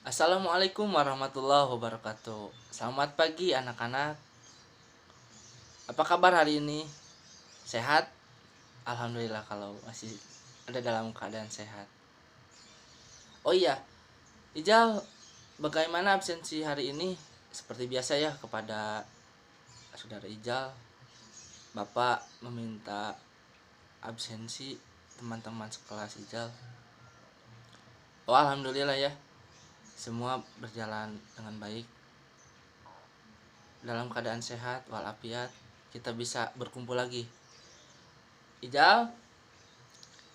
Assalamualaikum warahmatullahi wabarakatuh. Selamat pagi anak-anak. Apa kabar hari ini? Sehat? Alhamdulillah kalau masih ada dalam keadaan sehat. Oh iya, Ijal, bagaimana absensi hari ini? Seperti biasa ya, kepada saudara Ijal, Bapak meminta absensi teman-teman sekelas Ijal. Oh, alhamdulillah ya. Semua berjalan dengan baik. Dalam keadaan sehat walafiat, kita bisa berkumpul lagi. Ijal,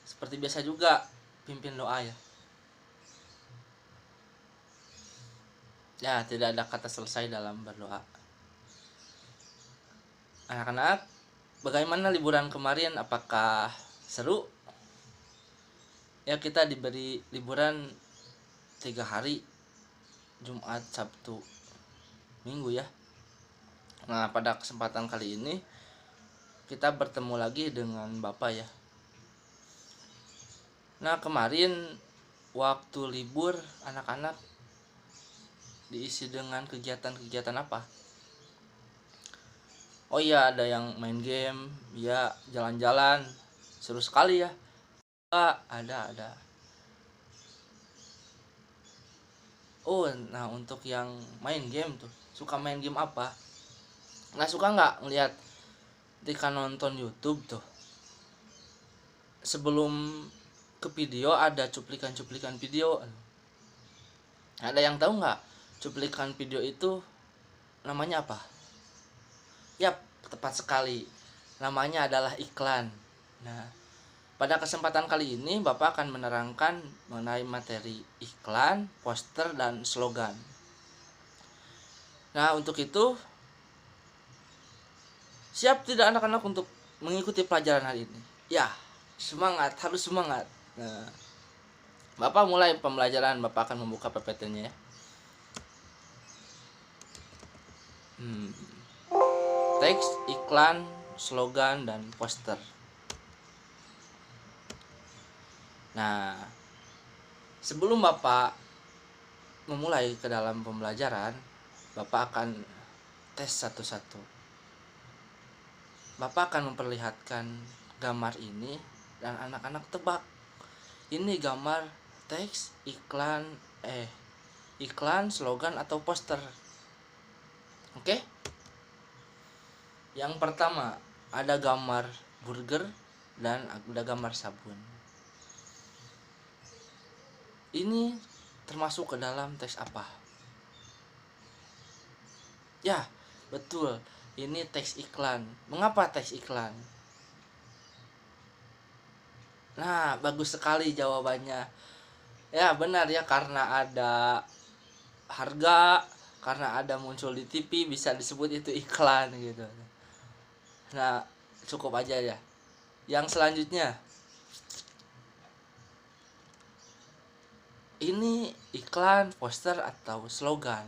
seperti biasa juga pimpin doa ya. Ya, tidak ada kata selesai dalam berdoa. Anak-anak, bagaimana liburan kemarin? Apakah seru? Ya, kita diberi liburan 3 hari, Jumat, Sabtu, Minggu ya. Nah, pada kesempatan kali ini kita bertemu lagi dengan Bapak ya. Nah, kemarin waktu libur anak-anak diisi dengan kegiatan-kegiatan apa? Oh iya, ada yang main game, ya jalan-jalan, seru sekali ya. Ada. Oh, nah untuk yang main game tuh, suka main game apa? Nggak suka nggak ngelihat ketika nonton YouTube tuh, sebelum ke video ada cuplikan-cuplikan video. Ada yang tahu nggak cuplikan video itu namanya apa? Yap, tepat sekali. Namanya adalah iklan. Nah, pada kesempatan kali ini Bapak akan menerangkan mengenai materi iklan, poster, dan slogan. Nah, untuk itu siap tidak anak-anak untuk mengikuti pelajaran hari ini? Ya, semangat, harus semangat. Nah, Bapak mulai pembelajaran, Bapak akan membuka PPT-nya ya. Teks, iklan, slogan, dan poster. Nah, sebelum Bapak memulai ke dalam pembelajaran, Bapak akan tes satu-satu. Bapak akan memperlihatkan gambar ini dan anak-anak tebak. Ini gambar teks, iklan, slogan atau poster. Oke? Yang pertama, ada gambar burger dan ada gambar sabun. Ini termasuk ke dalam teks apa? Ya, betul. Ini teks iklan. Mengapa teks iklan? Nah, bagus sekali jawabannya. Ya, benar ya, karena ada harga, karena ada muncul di TV bisa disebut itu iklan gitu. Nah, cukup aja ya. Yang selanjutnya, ini iklan, poster atau slogan.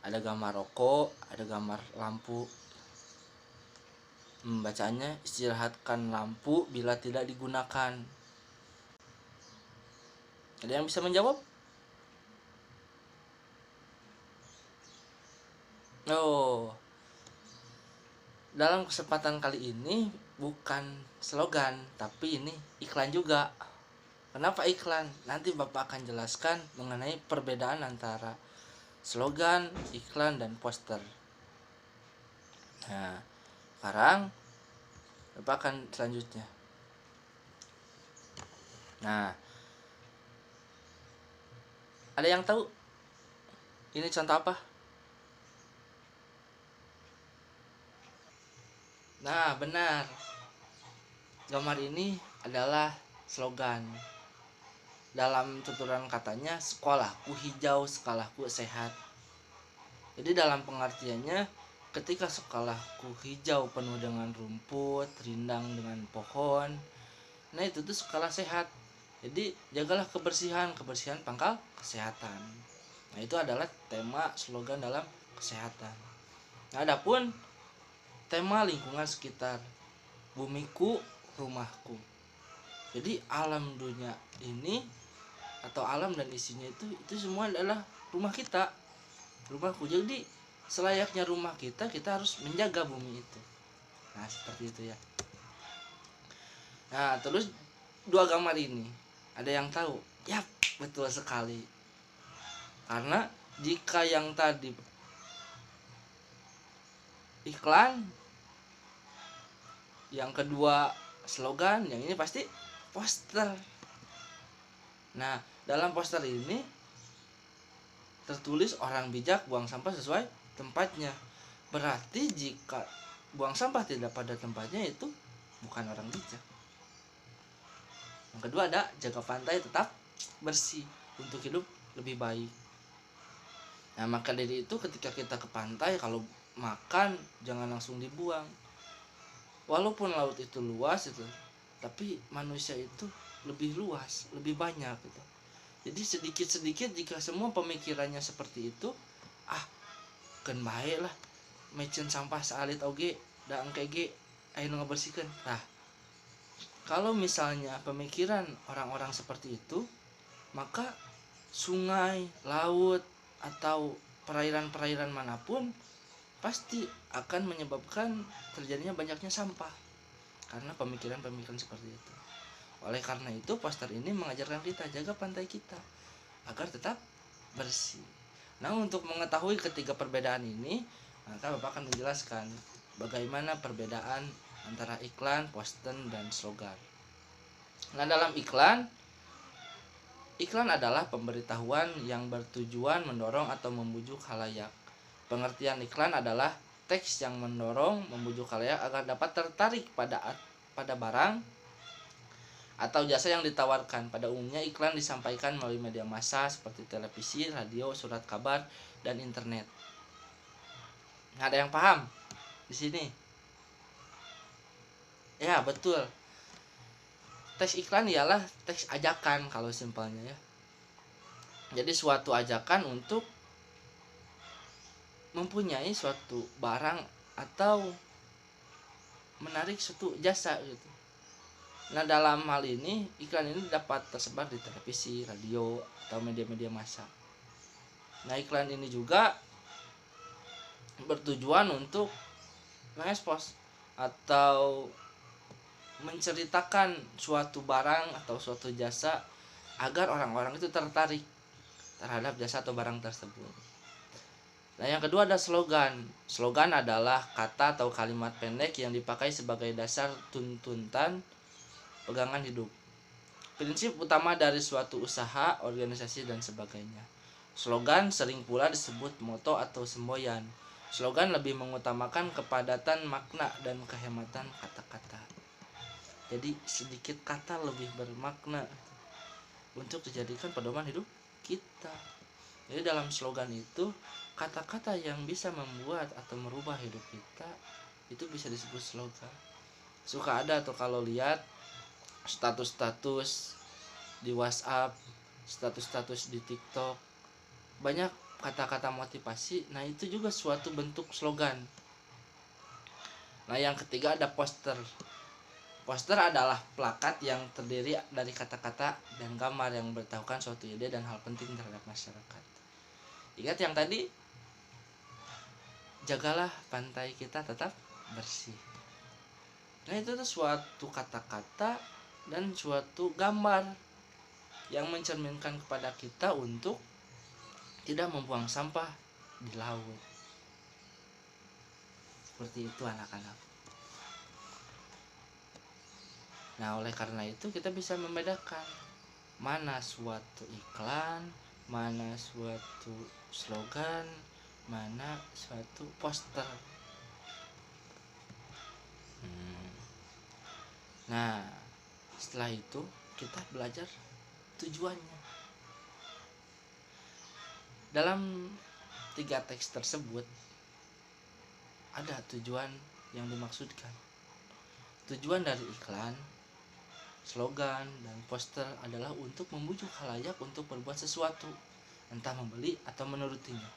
Ada gambar rokok, ada gambar lampu. Bacanya, istirahatkan lampu bila tidak digunakan. Ada yang bisa menjawab? Oh, dalam kesempatan kali ini bukan slogan, tapi ini iklan juga. Kenapa iklan? Nanti Bapak akan jelaskan mengenai perbedaan antara slogan, iklan, dan poster. Nah, sekarang Bapak akan selanjutnya. Nah, ada yang tahu ini contoh apa? Nah, benar. Gambar ini adalah slogan. Dalam tuturan katanya, sekolahku hijau, sekolahku sehat. Jadi dalam pengertiannya, ketika sekolahku hijau penuh dengan rumput, rindang dengan pohon, nah itu tuh sekolah sehat. Jadi jagalah kebersihan pangkal kesehatan. Nah, itu adalah tema slogan dalam kesehatan. Nah, adapun tema lingkungan sekitar, bumiku rumahku. Jadi alam dunia ini atau alam dan isinya itu semua adalah rumah kita, rumahku. Jadi selayaknya rumah kita harus menjaga bumi itu. Nah seperti itu ya. Nah terus dua gambar ini ada yang tahu? Yap, betul sekali. Karena jika yang tadi iklan, yang kedua slogan, yang ini pasti poster. Nah dalam poster ini tertulis orang bijak buang sampah sesuai tempatnya. Berarti jika buang sampah tidak pada tempatnya itu bukan orang bijak. Yang kedua ada jaga pantai tetap bersih untuk hidup lebih baik. Nah maka dari itu ketika kita ke pantai, kalau makan jangan langsung dibuang. Walaupun laut itu luas itu, tapi manusia itu lebih luas, lebih banyak gitu. Jadi sedikit-sedikit jika semua pemikirannya seperti itu, kan baik lah mecen sampah salit oge da engke ge aya nu ngabersihkeun. Nah kalau misalnya pemikiran orang-orang seperti itu, maka sungai, laut, atau perairan-perairan manapun pasti akan menyebabkan terjadinya banyaknya sampah karena pemikiran-pemikiran seperti itu. Oleh karena itu poster ini mengajarkan kita jaga pantai kita agar tetap bersih. Nah untuk mengetahui ketiga perbedaan ini, maka Bapak akan menjelaskan bagaimana perbedaan antara iklan, poster, dan slogan. Nah dalam iklan adalah pemberitahuan yang bertujuan mendorong atau membujuk khalayak. Pengertian iklan adalah teks yang mendorong, membujuk khalayak agar dapat tertarik pada barang atau jasa yang ditawarkan. Pada umumnya iklan disampaikan melalui media massa seperti televisi, radio, surat kabar, dan internet. Nah, ada yang paham di sini? Ya, betul. Teks iklan ialah teks ajakan kalau simpelnya ya. Jadi suatu ajakan untuk mempunyai suatu barang atau menarik suatu jasa gitu. Nah dalam hal ini iklan ini dapat tersebar di televisi, radio, atau media-media massa. Nah iklan ini juga bertujuan untuk mengekspos atau menceritakan suatu barang atau suatu jasa agar orang-orang itu tertarik terhadap jasa atau barang tersebut. Nah yang kedua ada slogan. Slogan adalah kata atau kalimat pendek yang dipakai sebagai dasar tuntutan pegangan hidup. Prinsip utama dari suatu usaha, organisasi, dan sebagainya. Slogan sering pula disebut moto atau semboyan. Slogan lebih mengutamakan kepadatan makna dan kehematan kata-kata. Jadi sedikit kata lebih bermakna untuk dijadikan pedoman hidup kita. Jadi dalam slogan itu kata-kata yang bisa membuat atau merubah hidup kita itu bisa disebut slogan. Suka ada tuh kalau lihat status-status di WhatsApp, status-status di TikTok, banyak kata-kata motivasi. Nah itu juga suatu bentuk slogan. Nah yang ketiga ada poster. Poster adalah plakat yang terdiri dari kata-kata dan gambar yang memberitahukan suatu ide dan hal penting terhadap masyarakat. Ingat yang tadi, jagalah pantai kita tetap bersih. Nah itu tuh suatu kata-kata dan suatu gambar yang mencerminkan kepada kita untuk tidak membuang sampah di laut. Seperti itu anak-anak. Nah oleh karena itu kita bisa membedakan mana suatu iklan, mana suatu slogan, mana suatu poster. Nah setelah itu kita belajar tujuannya. Dalam 3 teks tersebut ada tujuan yang dimaksudkan. Tujuan dari iklan, slogan, dan poster adalah untuk membujuk khalayak untuk berbuat sesuatu, entah membeli atau menurutinya.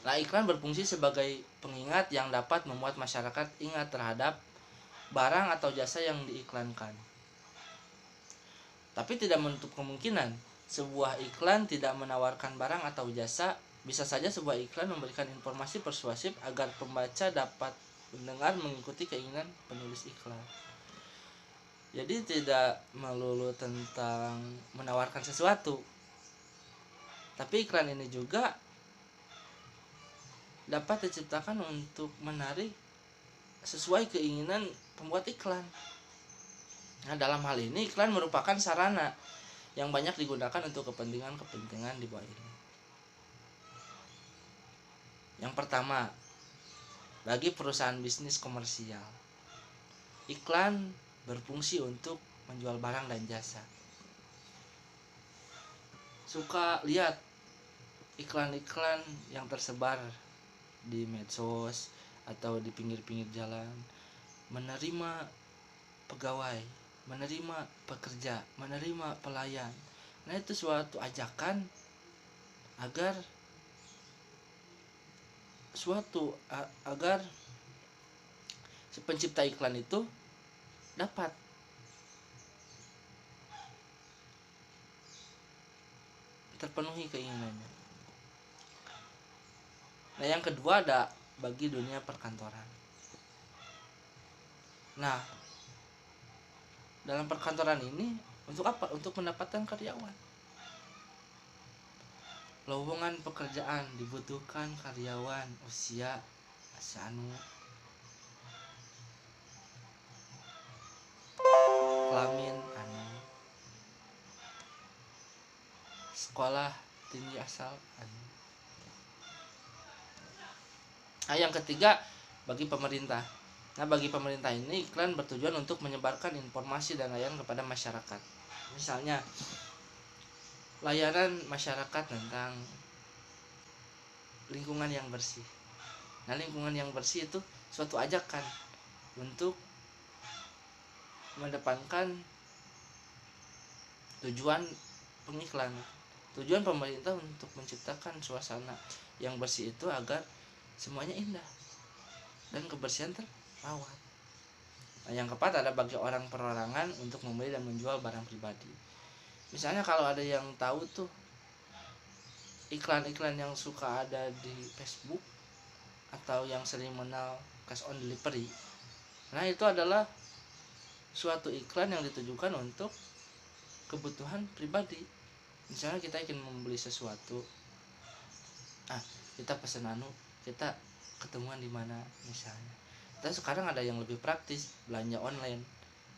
Nah, iklan berfungsi sebagai pengingat yang dapat membuat masyarakat ingat terhadap barang atau jasa yang diiklankan. Tapi tidak menutup kemungkinan sebuah iklan tidak menawarkan barang atau jasa. Bisa saja sebuah iklan memberikan informasi persuasif agar pembaca dapat mendengar mengikuti keinginan penulis iklan. Jadi tidak melulu tentang menawarkan sesuatu, tapi iklan ini juga dapat diciptakan untuk menarik sesuai keinginan pembuat iklan. Nah, dalam hal ini iklan merupakan sarana yang banyak digunakan untuk kepentingan-kepentingan di bawah ini. Yang pertama, bagi perusahaan bisnis komersial, iklan berfungsi untuk menjual barang dan jasa. Suka lihat iklan-iklan yang tersebar di medsos atau di pinggir-pinggir jalan, menerima pegawai, menerima pekerja, menerima pelayan. Nah, itu suatu ajakan agar si pencipta iklan itu dapat terpenuhi keinginannya. Nah, yang kedua ada bagi dunia perkantoran. Nah, dalam perkantoran ini untuk apa? Untuk mendapatkan karyawan. Lowongan pekerjaan dibutuhkan karyawan usia anu kelamin anu sekolah tinggi asal anu. Nah, yang ketiga bagi pemerintah. Nah, bagi pemerintah ini iklan bertujuan untuk menyebarkan informasi dan layanan kepada masyarakat. Misalnya layanan masyarakat tentang lingkungan yang bersih. Nah, lingkungan yang bersih itu suatu ajakan untuk mendepankan tujuan pengiklan. Tujuan pemerintah untuk menciptakan suasana yang bersih itu agar semuanya indah dan kebersihan terawat. Nah, yang keempat ada bagi orang perorangan untuk membeli dan menjual barang pribadi. Misalnya kalau ada yang tahu tuh iklan-iklan yang suka ada di Facebook atau yang sering mengenal cash on delivery. Nah, itu adalah suatu iklan yang ditujukan untuk kebutuhan pribadi. Misalnya kita ingin membeli sesuatu, kita pesan kita ketemuan di mana misalnya. Dan sekarang ada yang lebih praktis, belanja online,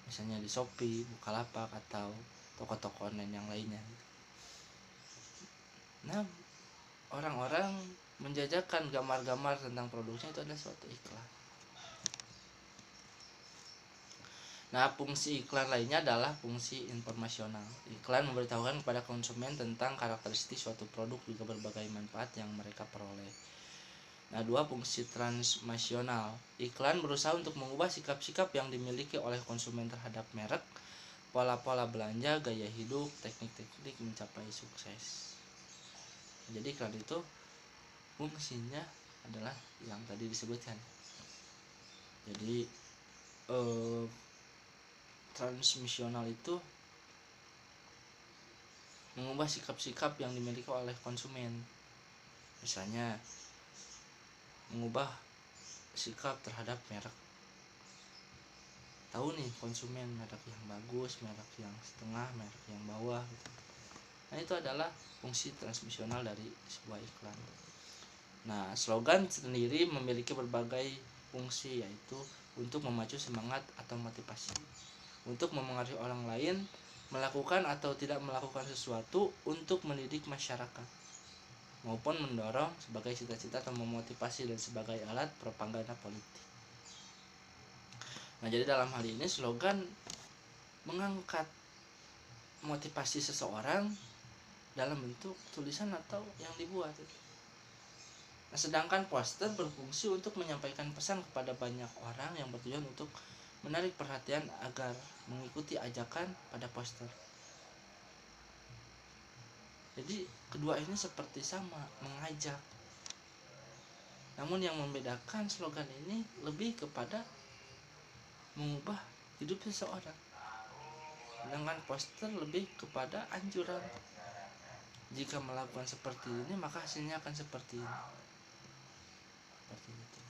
misalnya di Shopee, Bukalapak atau toko-toko online yang lainnya. Nah, orang-orang menjajakan gambar-gambar tentang produknya itu adalah suatu iklan. Nah, fungsi iklan lainnya adalah fungsi informasional. Iklan memberitahukan kepada konsumen tentang karakteristik suatu produk juga berbagai manfaat yang mereka peroleh. Nah, dua, fungsi transmasional. Iklan berusaha untuk mengubah sikap-sikap yang dimiliki oleh konsumen terhadap merek, pola-pola belanja, gaya hidup, teknik-teknik mencapai sukses. Jadi iklan itu fungsinya adalah yang tadi disebutkan. Jadi transmisional itu mengubah sikap-sikap yang dimiliki oleh konsumen. Misalnya mengubah sikap terhadap merek. Tahu nih konsumen merek yang bagus, merek yang setengah, merek yang bawah gitu. Nah, itu adalah fungsi transmisional dari sebuah iklan. Nah, slogan sendiri memiliki berbagai fungsi, yaitu untuk memacu semangat atau motivasi, untuk memengaruhi orang lain melakukan atau tidak melakukan sesuatu, untuk mendidik masyarakat, maupun mendorong sebagai cita-cita atau memotivasi dan sebagai alat propaganda politik. Nah, jadi dalam hal ini slogan mengangkat motivasi seseorang dalam bentuk tulisan atau yang dibuat. Nah, sedangkan poster berfungsi untuk menyampaikan pesan kepada banyak orang yang bertujuan untuk menarik perhatian agar mengikuti ajakan pada poster. Jadi kedua ini seperti sama, mengajak. Namun yang membedakan slogan ini lebih kepada mengubah hidup seseorang. Sedangkan poster lebih kepada anjuran. Jika melakukan seperti ini maka hasilnya akan seperti ini. Seperti itu.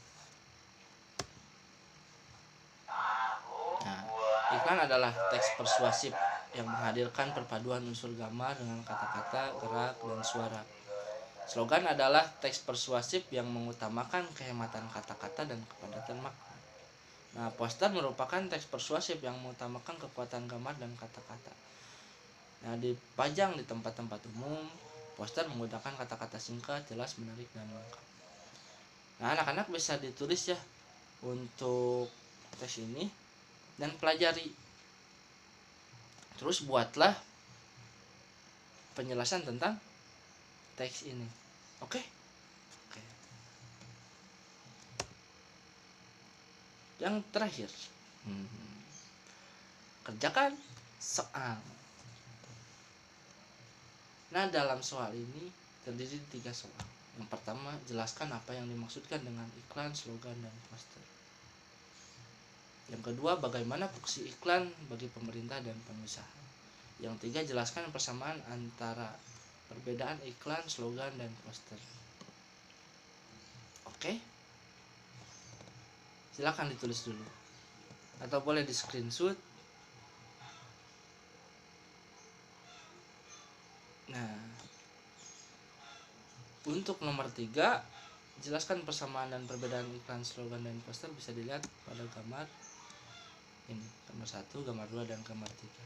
Nah, iklan adalah teks persuasif yang menghadirkan perpaduan unsur gambar dengan kata-kata, gerak, dan suara. Slogan adalah teks persuasif yang mengutamakan kehematan kata-kata dan kepadatan makna. Nah, poster merupakan teks persuasif yang mengutamakan kekuatan gambar dan kata-kata. Nah, dipajang di tempat-tempat umum, poster menggunakan kata-kata singkat, jelas, menarik, dan lengkap. Nah, anak-anak bisa ditulis ya untuk teks ini dan pelajari. Terus buatlah penjelasan tentang teks ini. Oke? Oke. Yang terakhir, kerjakan soal. Nah, dalam soal ini terdiri 3 soal. Yang pertama, jelaskan apa yang dimaksudkan dengan iklan, slogan, dan poster. Yang kedua, bagaimana fungsi iklan bagi pemerintah dan pengusaha. Yang tiga, jelaskan persamaan antara perbedaan iklan, slogan, dan poster. Oke? Silakan ditulis dulu. Atau boleh di screenshot. Nah, untuk nomor 3, jelaskan persamaan dan perbedaan iklan, slogan, dan poster bisa dilihat pada gambar ini, gambar 1, gambar 2, dan gambar 3.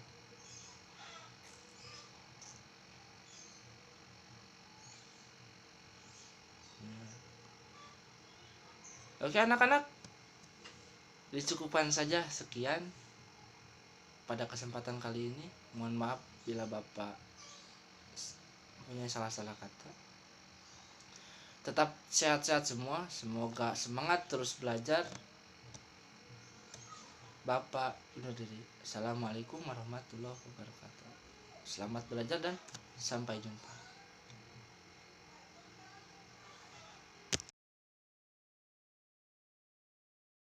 Oke anak-anak, dicukupkan saja sekian pada kesempatan kali ini. Mohon maaf bila Bapak punya salah-salah kata. Tetap sehat-sehat semua, semoga semangat terus belajar. Bapak undur diri. Assalamualaikum warahmatullahi wabarakatuh. Selamat belajar dan sampai jumpa.